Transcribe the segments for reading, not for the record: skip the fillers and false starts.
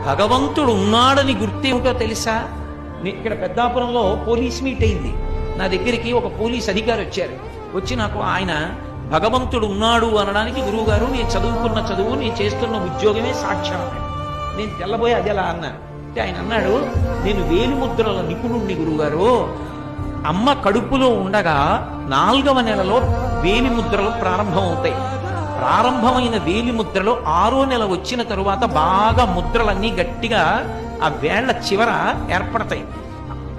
భగవంతుడు ఉన్నాడని గుర్తేమిటో తెలుసా? ఇక్కడ పెద్దాపురంలో పోలీస్ మీట్ అయింది. నా దగ్గరికి ఒక పోలీస్ అధికారి వచ్చారు. వచ్చి నాకు ఆయన భగవంతుడు ఉన్నాడు అనడానికి, గురువు గారు నేను చదువుకున్న చదువు, నేను చేస్తున్న ఉద్యోగమే సాక్ష్యం అన్నాడు. నేను తెల్లబోయి అది ఎలా అన్నాను అంటే ఆయన అన్నాడు, నేను వేలిముద్రల నిపుణుణ్ణి గురువుగారు. అమ్మ కడుపులో ఉండగా 4వ నెలలో వేలిముద్రలు ప్రారంభమవుతాయి. ప్రారంభమైన వేలిముద్రలు 6వ నెల వచ్చిన తరువాత బాగా ముద్రలన్నీ గట్టిగా ఆ వేళ్ల చివర ఏర్పడతాయి.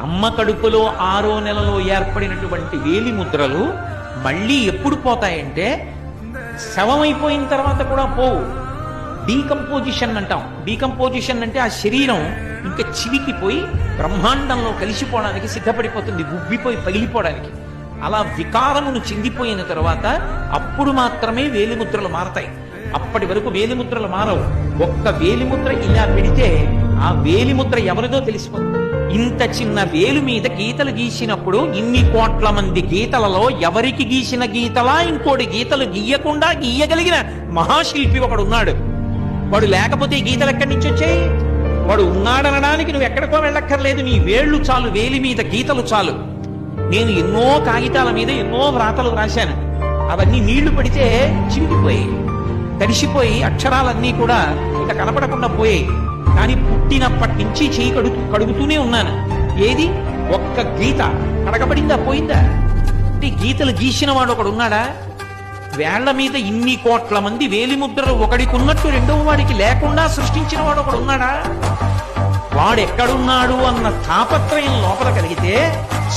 అమ్మ కడుపులో 6వ నెలలో ఏర్పడినటువంటి వేలిముద్రలు మళ్ళీ ఎప్పుడు పోతాయంటే శవమైపోయిన తర్వాత కూడా పోవు. డీకంపోజిషన్ అంటాం. డీకంపోజిషన్ అంటే ఆ శరీరం ఇంకా చివికిపోయి బ్రహ్మాండంలో కలిసిపోవడానికి సిద్ధపడిపోతుంది, ఉబ్బిపోయి పగిలిపోవడానికి. అలా వికారమును చెందిపోయిన తర్వాత అప్పుడు మాత్రమే వేలిముద్రలు మారతాయి. అప్పటి వరకు వేలిముద్రలు మారవు. ఒక్క వేలిముద్ర ఇలా పెడితే ఆ వేలిముద్ర ఎవరిదో తెలిసిపోతుంది. ఇంత చిన్న వేలు మీద గీతలు గీసినప్పుడు ఇన్ని కోట్ల మంది గీతలలో ఎవరికి గీసిన గీతలా ఇంకోటి గీతలు గీయకుండా గీయగలిగిన మహాశిల్పి ఒకడు ఉన్నాడు. వాడు లేకపోతే ఈ గీతలు ఎక్కడి నుంచి వచ్చాయి? వాడు ఉన్నాడనడానికి నువ్వు ఎక్కడికో వెళ్ళక్కర్లేదు. నీ వేళ్లు చాలు, వేలి మీద గీతలు చాలు. నేను ఎన్నో కాగితాల మీద ఎన్నో వ్రాతలు రాశాను. అవన్నీ నీళ్లు పడితే చిరిగిపోయాయి, తడిసిపోయి అక్షరాలన్నీ కూడా ఇక కనపడకుండా పోయాయి. కానీ పుట్టినప్పటి నుంచి చేయి కడుగుతూనే ఉన్నాను. ఏది ఒక్క గీత కడగబడిందా, పోయిందా? అంటే గీతలు గీసిన వాడు ఒకడు ఉన్నాడా? వేళ్ల మీద ఇన్ని కోట్ల మంది వేలిముద్రలు ఒకడికి ఉన్నట్టు రెండవ వాడికి లేకుండా సృష్టించిన వాడు ఒకడు ఉన్నాడా? వాడెక్కడున్నాడు అన్న తాపత్రయం లోపల కలిగితే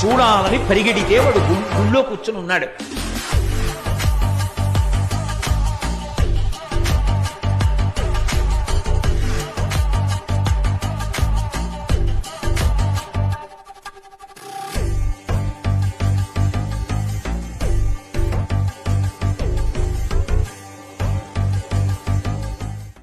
చూడాలని పరిగెడితే వాడు గుళ్ళో కూర్చుని ఉన్నాడు.